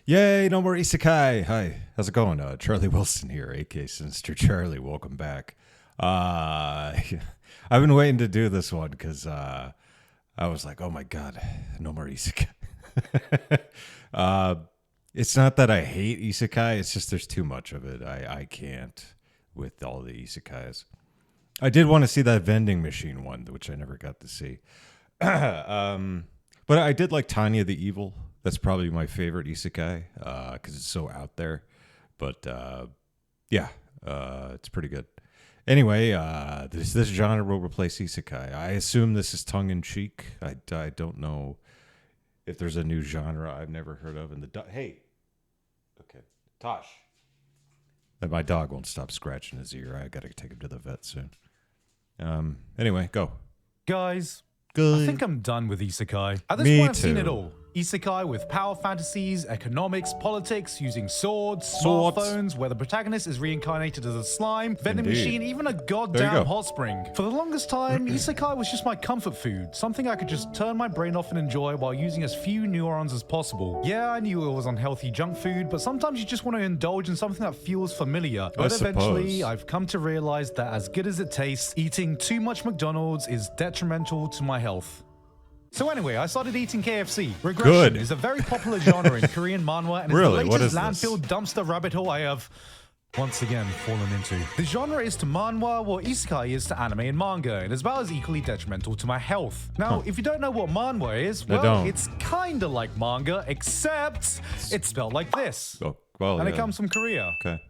Yay, no more Isekai. Hi, how's it going? Charlie Wilson here, aka Sinister Charlie. Welcome back. I've been waiting to do this one because I was like, oh my god, no more Isekai. It's not that I hate Isekai, it's just there's too much of it. I can't with all the Isekais. I did want to see that vending machine one, which I never got to see. But I did like Tanya the Evil. That's probably my favorite isekai because it's so out there. But it's pretty good. Anyway, this genre will replace isekai. I assume this is tongue-in-cheek. I don't know if there's a new genre I've never heard of. Hey, okay, Tosh. My dog won't stop scratching his ear. I got to take him to the vet soon. Anyway, go. Guys, Good. I think I'm done with Isekai. At this Me point, I've seen too. it all. Isekai with power fantasies, economics, politics, using swords, Swords. smartphones, where the protagonist is reincarnated as a slime, vending Indeed. machine, even a There you goddamn go. hot spring. For the longest time, Isekai was just my comfort food, something I could just turn my brain off and enjoy while using as few neurons as possible. Yeah, I knew it was unhealthy junk food, but sometimes you just want to indulge in something that feels familiar. But eventually, suppose. I've come to realize that as good as it tastes, eating too much McDonald's is detrimental to my health. So anyway, I started eating KFC. Regression Good. is a very popular genre in Korean manhwa and Really? is What the is latest this? landfill dumpster rabbit hole I have once again fallen into. The genre is to manhwa what isekai is to anime and manga, and is about as equally detrimental to my health. Now, if you don't know what manhwa is, I well, don't. it's kinda like manga, except it's spelled like this. Oh, well, And yeah. it comes from Korea. Okay.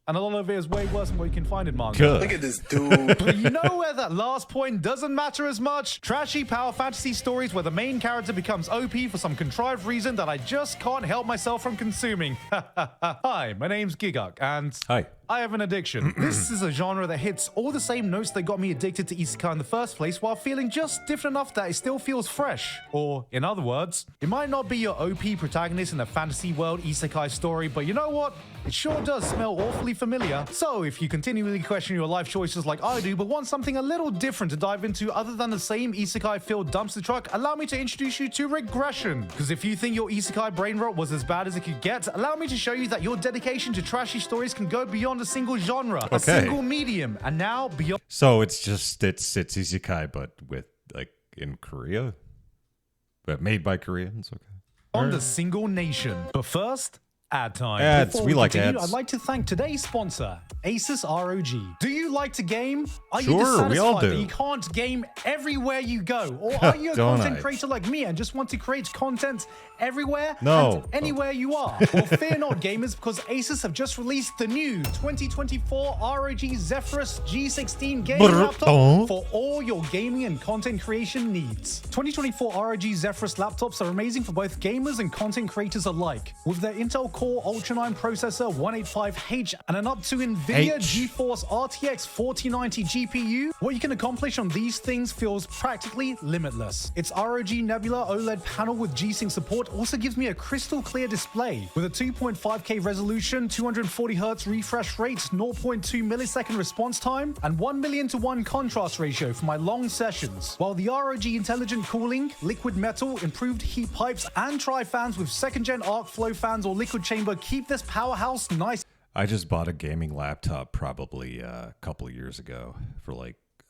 And a lot of it is way worse than what you can find in manga. Good. Look at this dude. But you know where that last point doesn't matter as much? Trashy power fantasy stories where the main character becomes OP for some contrived reason that I just can't help myself from consuming. Hi, my name's Gigguk, and Hi. I have an addiction. This is a genre that hits all the same notes that got me addicted to isekai in the first place while feeling just different enough that it still feels fresh. Or, in other words, it might not be your OP protagonist in a fantasy world isekai story, but you know what? It sure does smell awfully familiar. So, if you continually question your life choices like I do, but want something a little different to dive into other than the same isekai-filled dumpster truck, allow me to introduce you to Regression. Because if you think your isekai brain rot was as bad as it could get, allow me to show you that your dedication to trashy stories can go beyond a single genre, a Okay. single medium, and now beyond So it's isekai, but with like in Korea, but made by Koreans. Okay. a single nation. But first, ad time. Ads. Before We like continue, ads. I'd like to thank today's sponsor, Asus ROG. Do you like to game? Are you Sure, dissatisfied we all do. that you can't game everywhere you go? Or are you a Don't content I? creator like me and just want to create content everywhere No. and anywhere you are? Well, fear not, gamers, because Asus have just released the new 2024 ROG Zephyrus G16 gaming laptop for all your gaming and content creation needs. 2024 ROG Zephyrus laptops are amazing for both gamers and content creators alike. With their Intel Core Ultra 9 processor 185H and an up to NVIDIA H. GeForce RTX 4090 GPU, what you can accomplish on these things feels practically limitless. Its ROG Nebula OLED panel with G-Sync support also gives me a crystal clear display with a 2.5K resolution, 240Hz refresh rate, 0.2 millisecond response time, and 1,000,000:1 contrast ratio for my long sessions. While the ROG intelligent cooling, liquid metal, improved heat pipes, and tri-fans with second-gen arc flow fans or liquid chamber keep this powerhouse nice. I just bought a gaming laptop probably a couple of years ago for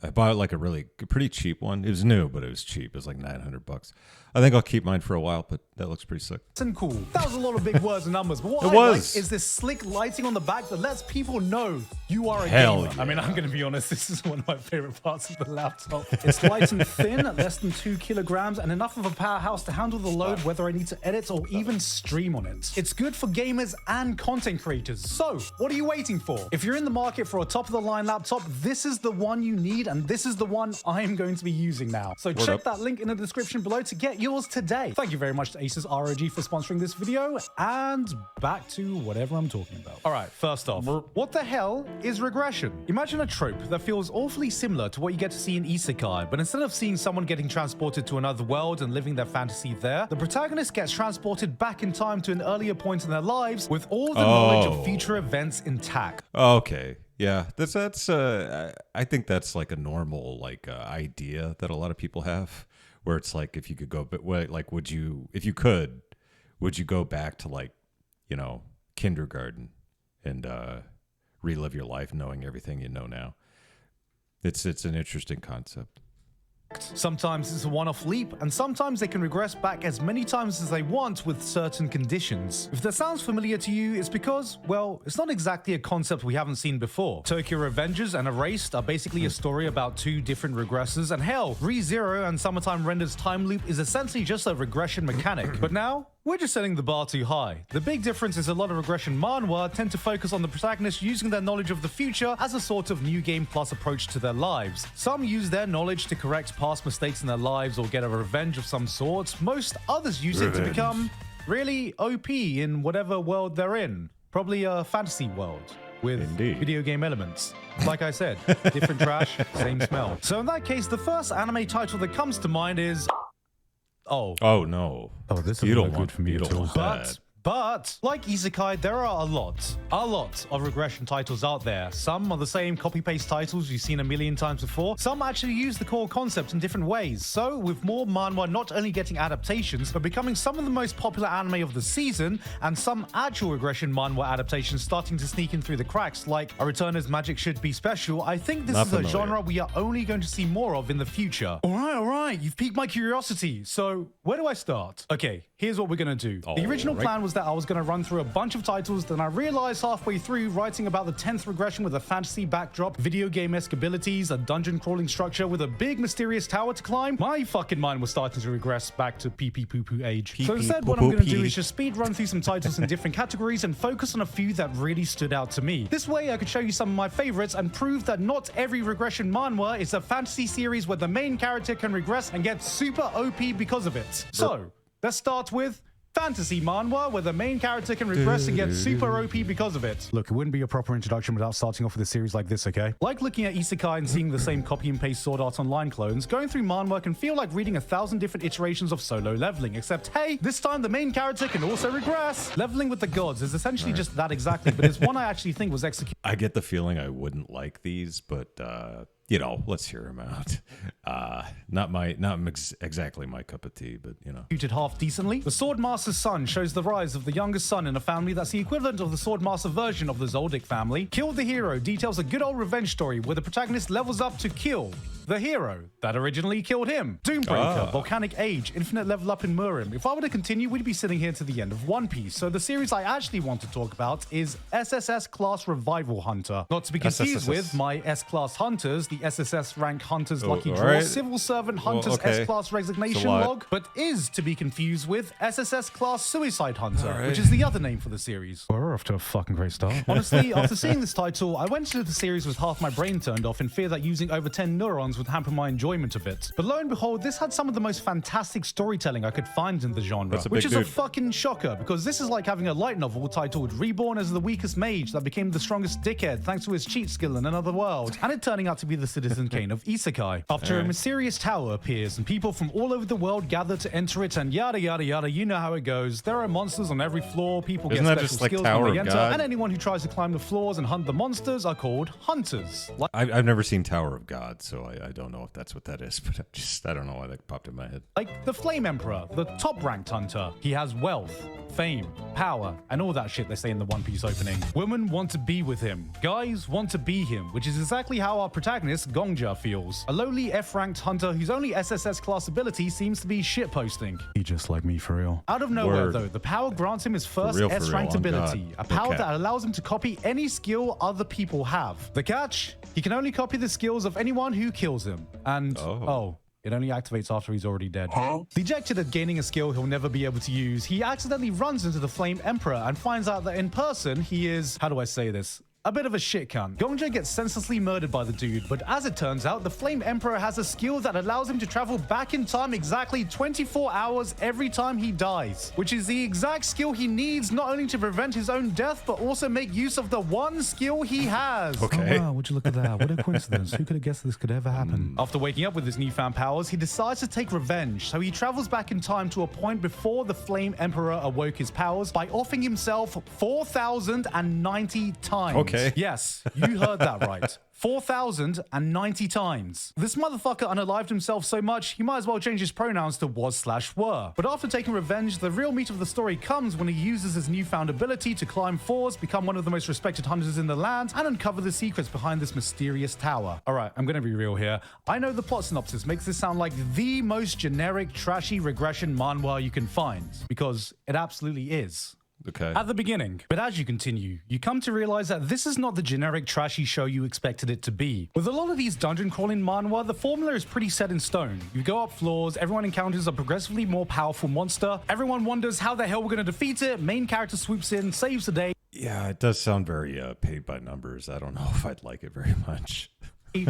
I bought like a pretty cheap one. It was new, but it was cheap. It was like $900. I think I'll keep mine for a while, but that looks pretty sick. And cool. That was a lot of big words and numbers, but what It I was. like is this slick lighting on the back that lets people know you are a Hell gamer. yeah. I mean, I'm going to be honest, this is one of my favorite parts of the laptop. It's light and thin, less than 2 kilograms, and enough of a powerhouse to handle the load whether I need to edit or even stream on it. It's good for gamers and content creators. So, what are you waiting for? If you're in the market for a top-of-the-line laptop, this is the one you need, and this is the one I'm going to be using now. So check up. that link in the description below to get yours today. Thank you very much to Asus ROG for sponsoring this video, and back to whatever I'm talking about. All right, first off, what the hell is regression? Imagine a trope that feels awfully similar to what you get to see in Isekai, but instead of seeing someone getting transported to another world and living their fantasy there, the protagonist gets transported back in time to an earlier point in their lives with all the knowledge of future events intact. Okay. Yeah, that's I think that's like a normal idea that a lot of people have, where it's like if you could go, but like would you, if you could, would you go back to like kindergarten and relive your life knowing everything you know now. It's an interesting concept. Sometimes it's a one-off leap, and sometimes they can regress back as many times as they want with certain conditions. If that sounds familiar to you, it's because, well, it's not exactly a concept we haven't seen before. Tokyo Revengers and Erased are basically a story about two different regressors, and hell, ReZero and Summertime Render's time loop is essentially just a regression mechanic. But now, we're just setting the bar too high. The big difference is a lot of regression manhwa tend to focus on the protagonist using their knowledge of the future as a sort of new game plus approach to their lives. Some use their knowledge to correct past mistakes in their lives or get a revenge of some sort. Most others use it to become really OP in whatever world they're in. Probably a fantasy world with video game elements. Like I said, different trash, same smell. So in that case, the first anime title that comes to mind is... Oh no. Oh, this is not good for me at all. But, like Isekai, there are a lot of regression titles out there. Some are the same copy-paste titles you've seen a million times before. Some actually use the core concept in different ways. So, with more manhwa not only getting adaptations, but becoming some of the most popular anime of the season, and some actual regression manhwa adaptations starting to sneak in through the cracks, like A Returner's Magic Should Be Special, I think this is a genre we are only going to see more of in the future. Alright, you've piqued my curiosity. So, where do I start? Okay, here's what we're gonna do. The original plan was that I was going to run through a bunch of titles, then I realized halfway through writing about the 10th regression with a fantasy backdrop, video game-esque abilities, a dungeon crawling structure with a big mysterious tower to climb, my fucking mind was starting to regress back to pee-pee-poo-poo age. So instead what I'm going to do is just speed run through some titles in different categories and focus on a few that really stood out to me. This way I could show you some of my favorites and prove that not every regression manhwa is a fantasy series where the main character can regress and get super OP because of it. So, let's start with fantasy manhwa, where the main character can regress and get super OP because of it. Look, it wouldn't be a proper introduction without starting off with a series like this, okay? Like looking at Isekai and seeing the same copy and paste Sword Art Online clones, going through manhwa can feel like reading 1,000 different iterations of solo leveling, except hey, this time the main character can also regress. Leveling with the gods is essentially just that exactly, but it's one I actually think was executed. I get the feeling I wouldn't like these, but let's hear them out. Not exactly my cup of tea, but half decently. The Swordmaster's son shows the rise of the youngest son in a family that's the equivalent of the Swordmaster version of the Zoldyck family. Kill the Hero details a good old revenge story where the protagonist levels up to kill the hero that originally killed him. Doombreaker, Volcanic Age, Infinite Level Up in Murim. If I were to continue, we'd be sitting here to the end of One Piece. So the series I actually want to talk about is SSS Class Revival Hunter. Not to be confused with my S-Class Hunters, the SSS rank Hunters Lucky Draw, Civil Servant Hunters S-Class Resignation Log, but is to be confused with SSS Class Suicide Hunter, which is the other name for the series. We're off to a fucking great start. Honestly, after seeing this title, I went into the series with half my brain turned off in fear that using over 10 neurons would hamper my enjoyment of it. But lo and behold, this had some of the most fantastic storytelling I could find in the genre, which is a fucking shocker, because this is like having a light novel titled Reborn as the Weakest Mage that became the strongest dickhead thanks to his cheat skill in another world, and it turning out to be the Citizen Kane of Isekai. After a mysterious tower appears and people from all over the world gather to enter it and yada yada yada, you know how it goes. There are monsters on every floor, people get special skills when they enter, and anyone who tries to climb the floors and hunt the monsters are called hunters. I've never seen Tower of God, so I don't know if that's what that is, but I don't know why that popped in my head. Like the Flame Emperor, the top-ranked hunter. He has wealth, fame, power, and all that shit they say in the One Piece opening. Women want to be with him. Guys want to be him, which is exactly how our protagonist, Gongja, feels. A lowly F-ranked hunter whose only SSS class ability seems to be shitposting. He just like me, for real. Out of nowhere, though, the power grants him his first S-ranked ability, a power that allows him to copy any skill other people have. The catch? He can only copy the skills of anyone who kills him. And, it only activates after he's already dead. Dejected at gaining a skill he'll never be able to use, he accidentally runs into the Flame Emperor and finds out that in person, he is, how do I say this? A bit of a shit cunt. Gongja gets senselessly murdered by the dude, but as it turns out, the Flame Emperor has a skill that allows him to travel back in time exactly 24 hours every time he dies, which is the exact skill he needs not only to prevent his own death, but also make use of the one skill he has. Okay. Oh, wow, would you look at that? What a coincidence. Who could have guessed this could ever happen? After waking up with his newfound powers, he decides to take revenge, so he travels back in time to a point before the Flame Emperor awoke his powers by offing himself 4,090 times. Okay. okay? Yes, you heard that right. 4,090 times. This motherfucker unalived himself so much, he might as well change his pronouns to was/were. But after taking revenge, the real meat of the story comes when he uses his newfound ability to climb floors, become one of the most respected hunters in the land, and uncover the secrets behind this mysterious tower. Alright, I'm gonna be real here. I know the plot synopsis makes this sound like the most generic, trashy regression manhwa you can find, because it absolutely is. Okay. At the beginning. But as you continue, you come to realize that this is not the generic trashy show you expected it to be. With a lot of these dungeon crawling manhwa, the formula is pretty set in stone. You go up floors, everyone encounters a progressively more powerful monster, everyone wonders how the hell we're gonna defeat it, main character swoops in, saves the day. Yeah, it does sound very paid by numbers. I don't know if I'd like it very much.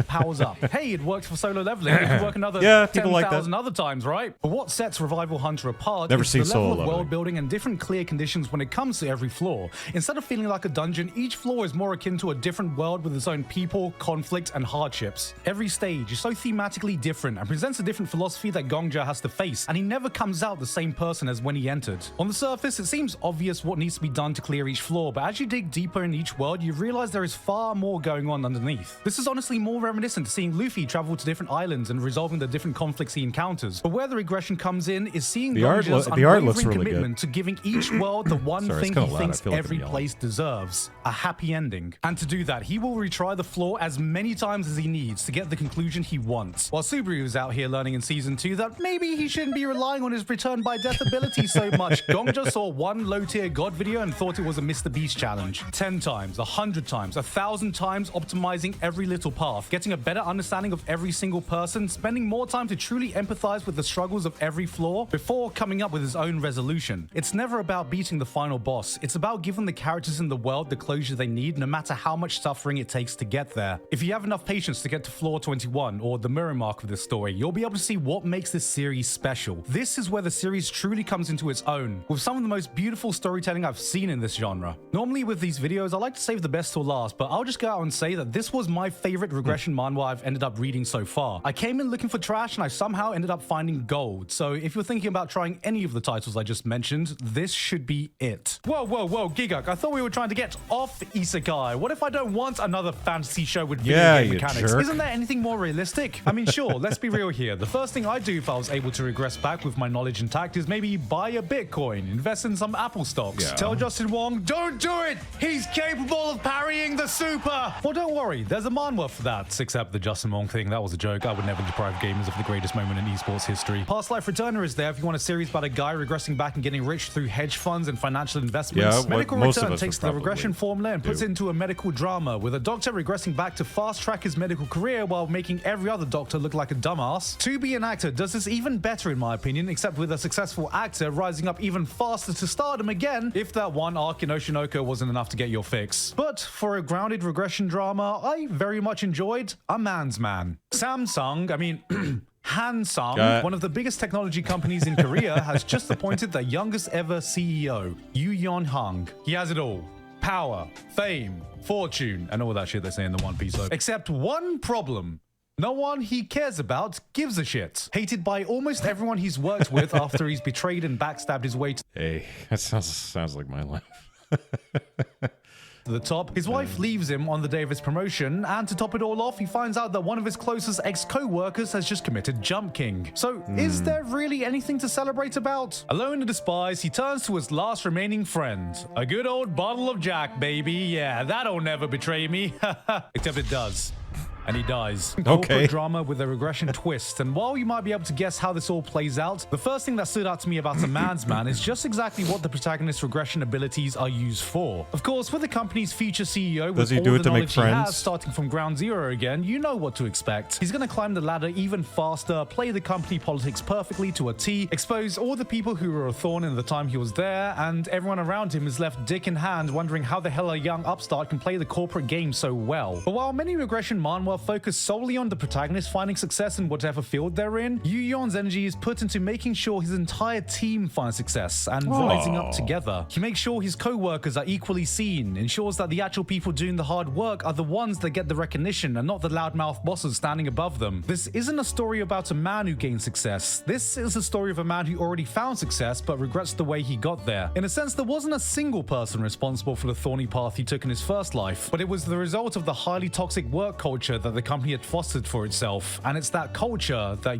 Powers up. Hey, it worked for solo leveling. It could work another people like 10,000 other times, right? But what sets Revival Hunter apart Never is seen the level solo of leveling. world building and different clear conditions when it comes to every floor. Instead of feeling like a dungeon, each floor is more akin to a different world with its own people, conflict, and hardships. Every stage is so thematically different and presents a different philosophy that Gongja has to face, and he never comes out the same person as when he entered. On the surface, it seems obvious what needs to be done to clear each floor, but as you dig deeper in each world, you realize there is far more going on underneath. This is honestly more reminiscent to seeing Luffy travel to different islands and resolving the different conflicts he encounters. But where the regression comes in is seeing The art Gongja's looks unwavering really commitment to giving each world the one Sorry, it's thing kinda he loud. I thinks feel like I'm every yelling. place deserves: a happy ending. And to do that, he will retry the floor as many times as he needs to get the conclusion he wants. While Subaru is out here learning in Season 2 that maybe he shouldn't be relying on his return by death ability so much, Gongja saw one low-tier god video and thought it was a Mr. Beast challenge. 10 times, 100 times, 1,000 times optimizing every little path, getting a better understanding of every single person, spending more time to truly empathize with the struggles of every floor before coming up with his own resolution. It's never about beating the final boss, it's about giving the characters in the world the closure they need no matter how much suffering it takes to get there. If you have enough patience to get to floor 21, or the mirror mark of this story, you'll be able to see what makes this series special. This is where the series truly comes into its own, with some of the most beautiful storytelling I've seen in this genre. Normally with these videos, I like to save the best till last, but I'll just go out and say that this was my favorite regression manhwa I've ended up reading so far. I came in looking for trash and I somehow ended up finding gold. So if you're thinking about trying any of the titles I just mentioned, this should be it. Whoa, Gigguk, I thought we were trying to get off Isekai. What if I don't want another fantasy show with video game you mechanics? jerk. Isn't there anything more realistic? I mean, sure, let's be real here. The first thing I'd do if I was able to regress back with my knowledge intact is maybe buy a Bitcoin, invest in some Apple stocks. Yeah. Tell Justin Wong, don't do it! He's capable of parrying the super! Well, don't worry, there's a manhwa for that. Except the Justin Wong thing, that was a joke. I would never deprive gamers of the greatest moment in esports history. Past Life Returner is there if you want a series about a guy regressing back and getting rich through hedge funds and financial investments. Yeah, what Medical most of Return us takes would the probably regression formula and puts do. it into a medical drama, with a doctor regressing back to fast track his medical career while making every other doctor look like a dumbass. To Be an Actor does this even better in my opinion, except with a successful actor rising up even faster to stardom again if that one arc in Oshinoko wasn't enough to get your fix. But for a grounded regression drama, I very much enjoyed A Man's Man. Samsung, Hansung, one of the biggest technology companies in Korea, has just appointed their youngest ever CEO, Yoo Yeon-hung. He has it all: power, fame, fortune, and all that shit they say in the One Piece. Except one problem. No one he cares about gives a shit. Hated by almost everyone he's worked with after he's betrayed and backstabbed his way to Hey, that sounds like my life. the top. His wife leaves him on the day of his promotion, and to top it all off, he finds out that one of his closest ex-co-workers has just committed Jump King. So, is there really anything to celebrate about? Alone and despised, he turns to his last remaining friend. A good old bottle of Jack, baby. Yeah, that'll never betray me. Except it does. And he dies. Corporate drama with a regression twist. And while you might be able to guess how this all plays out, the first thing that stood out to me about A Man's Man is just exactly what the protagonist's regression abilities are used for. Of course, with the company's future CEO, with Does he all do it the to make knowledge he friends? has, starting from ground zero again, you know what to expect. He's gonna climb the ladder even faster, play the company politics perfectly to a T, expose all the people who were a thorn in the time he was there, and everyone around him is left dick in hand wondering how the hell a young upstart can play the corporate game so well. But while many regression manhwa are focused solely on the protagonist finding success in whatever field they're in, Yu Yon's energy is put into making sure his entire team finds success and rising up together. He makes sure his co-workers are equally seen, ensures that the actual people doing the hard work are the ones that get the recognition and not the loudmouth bosses standing above them. This isn't a story about a man who gained success. This is a story of a man who already found success but regrets the way he got there. In a sense, there wasn't a single person responsible for the thorny path he took in his first life, but it was the result of the highly toxic work culture that the company had fostered for itself, and it's that culture that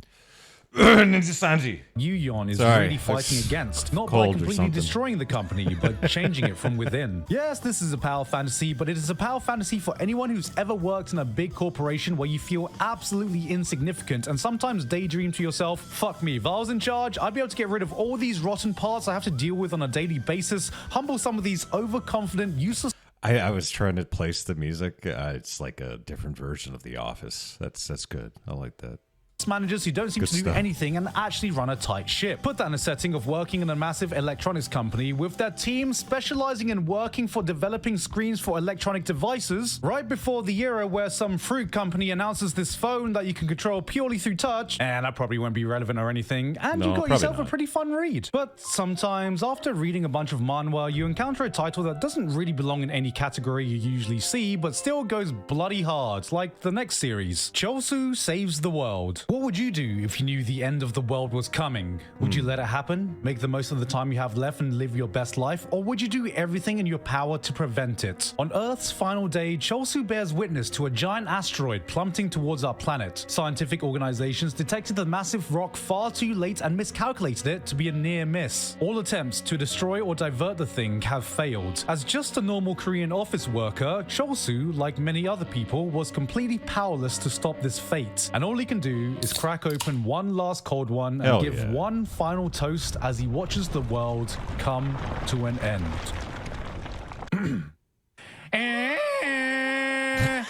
Ninja Sanji. Yu Yon is really fighting against, not by completely destroying the company, but changing it from within. Yes, this is a power fantasy, but it is a power fantasy for anyone who's ever worked in a big corporation where you feel absolutely insignificant and sometimes daydream to yourself, fuck me, if I was in charge, I'd be able to get rid of all these rotten parts I have to deal with on a daily basis, humble some of these overconfident, useless... I was trying to place the music. It's like a different version of The Office. That's good. I like that. Managers who don't seem to do anything and actually run a tight ship. Put that in a setting of working in a massive electronics company with their team specializing in working for developing screens for electronic devices, right before the era where some fruit company announces this phone that you can control purely through touch, and that probably won't be relevant or anything, and you got yourself a pretty fun read. But sometimes, after reading a bunch of manhwa, you encounter a title that doesn't really belong in any category you usually see, but still goes bloody hard, like the next series, Chosu Saves the World. What would you do if you knew the end of the world was coming? Would you let it happen, make the most of the time you have left and live your best life, or would you do everything in your power to prevent it? On Earth's final day, Chosu bears witness to a giant asteroid plummeting towards our planet. Scientific organizations detected the massive rock far too late and miscalculated it to be a near miss. All attempts to destroy or divert the thing have failed. As just a normal Korean office worker, Chosu, like many other people, was completely powerless to stop this fate, and all he can do is crack open one last cold one and give one final toast as he watches the world come to an end.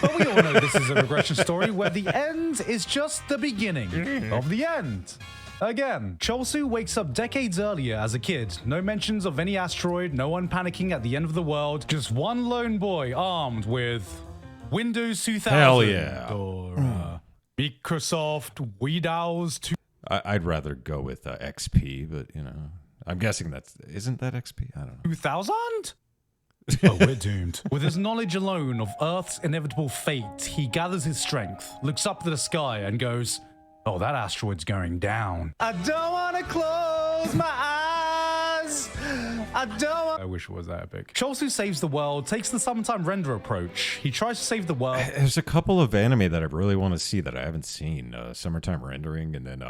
But we all know this is a regression story where the end is just the beginning of the end. Again, Chosu wakes up decades earlier as a kid. No mentions of any asteroid, no one panicking at the end of the world, just one lone boy armed with Windows 2000. Hell yeah. Or, Microsoft Windows 2. I'd rather go with XP, but you know, I'm guessing isn't that XP? I don't know. 2000? Oh, we're doomed. With his knowledge alone of Earth's inevitable fate, he gathers his strength, looks up to the sky, and goes, "Oh, that asteroid's going down. I don't want to close my eyes. I wish it was that epic." Chosu Saves the World takes the summertime render approach. He tries to save the world. There's a couple of anime that I really want to see that I haven't seen. Summertime Rendering, and then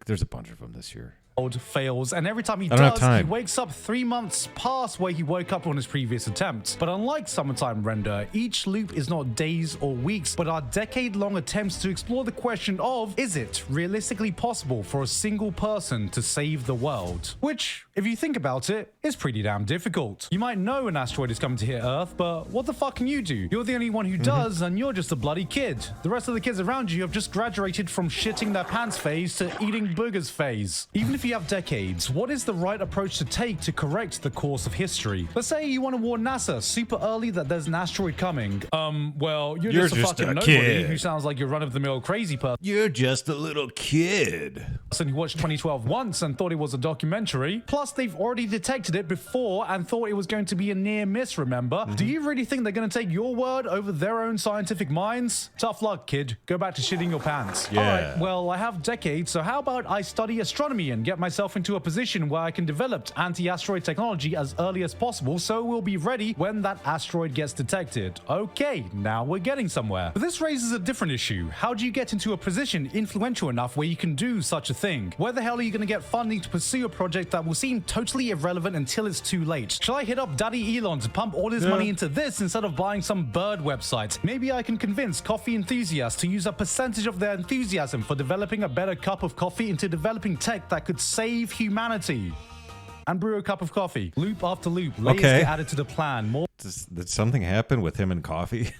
there's a bunch of them this year. Fails, and every time he does, he wakes up 3 months past where he woke up on his previous attempt. But unlike Summertime Render, each loop is not days or weeks, but are decade-long attempts to explore the question of, is it realistically possible for a single person to save the world? Which, if you think about it, is pretty damn difficult. You might know an asteroid is coming to hit Earth, but what the fuck can you do? You're the only one who does, and you're just a bloody kid. The rest of the kids around you have just graduated from shitting their pants phase to eating boogers phase. Even if you have decades, what is the right approach to take to correct the course of history? Let's say you want to warn NASA super early that there's an asteroid coming. Well, you're just a fucking nobody kid who sounds like you're run-of-the-mill crazy person. You're just a little kid who watched 2012 once and thought it was a documentary. Plus, they've already detected it before and thought it was going to be a near miss, remember? Do you really think they're going to take your word over their own scientific minds? Tough luck, kid. Go back to shitting your pants. Yeah. Alright, well, I have decades, so how about I study astronomy and get myself into a position where I can develop anti-asteroid technology as early as possible so we'll be ready when that asteroid gets detected. Okay, now we're getting somewhere. But this raises a different issue. How do you get into a position influential enough where you can do such a thing? Where the hell are you going to get funding to pursue a project that will seem totally irrelevant until it's too late? Shall I hit up Daddy Elon to pump all his money into this instead of buying some bird website? Maybe I can convince coffee enthusiasts to use a percentage of their enthusiasm for developing a better cup of coffee into developing tech that could save humanity. And brew a cup of coffee. Loop after loop. Layers get added to the plan. More. Did something happen with him and coffee?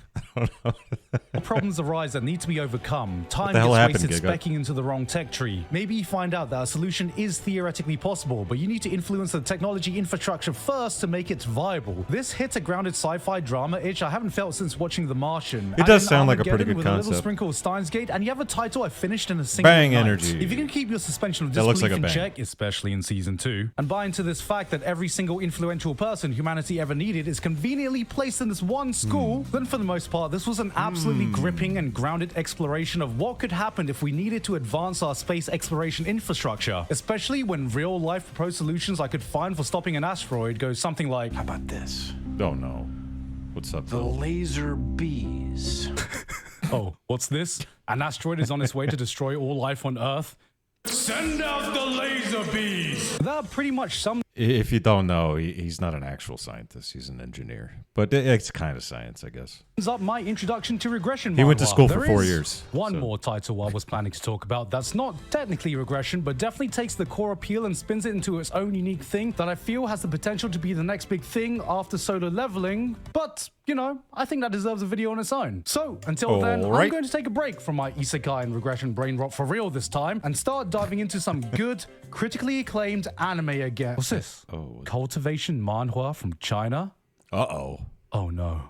Problems arise that need to be overcome. Time the hell gets happened, wasted Gigguk? specking into the wrong tech tree. Maybe you find out that a solution is theoretically possible, but you need to influence the technology infrastructure first to make it viable. This hits a grounded sci-fi drama itch I haven't felt since watching The Martian. It does sound like a pretty good with a little concept. sprinkle of Steins Gate, and you have a title I finished in a single Bang night. energy. If you can keep your suspension of That looks disbelief like a in bang. check, especially in season 2, and buy into this fact that every single influential person humanity ever needed is conveniently placed in this one school, then for the most part, this was an absolutely gripping and grounded exploration of what could happen if we needed to advance our space exploration infrastructure, especially when real-life proposed solutions I could find for stopping an asteroid go something like, How about this? Oh no. What's up, The Phil? laser bees. oh, what's this? An asteroid is on its way to destroy all life on Earth? Send out the laser bees! That pretty much sums If you don't know, he's not an actual scientist. He's an engineer. But it's kind of science, I guess. up my introduction to regression. He went to manhwa. school for There 4 is years, One so- more title I was planning to talk about that's not technically regression, but definitely takes the core appeal and spins it into its own unique thing that I feel has the potential to be the next big thing after solo leveling. But, you know, I think that deserves a video on its own. So, until then, I'm Alright. going to take a break from my Isekai and regression brain rot for real this time and start diving into some good, critically acclaimed anime again. What's this? Oh. Cultivation manhwa from China? Uh-oh. Oh no.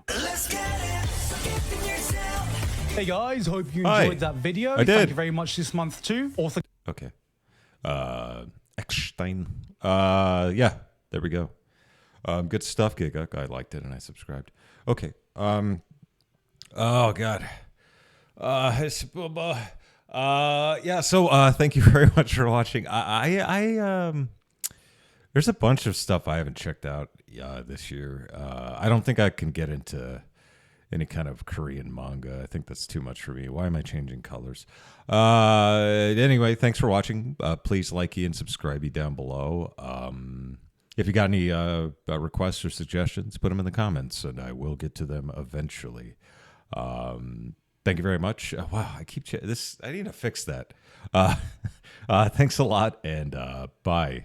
Hey guys, hope you Hi. enjoyed that video. I did. Thank you very much this month too. Author Okay. Eckstein. Yeah, there we go. Good stuff, Gigguk. I liked it and I subscribed. Okay. Oh God. Yeah, so thank you very much for watching. There's a bunch of stuff I haven't checked out this year. I don't think I can get into any kind of Korean manga. I think that's too much for me. Why am I changing colors? Anyway, thanks for watching. Please like and subscribe down below. If you got any requests or suggestions, put them in the comments, and I will get to them eventually. Thank you very much. Wow, I keep this. I need to fix that. Thanks a lot, and bye.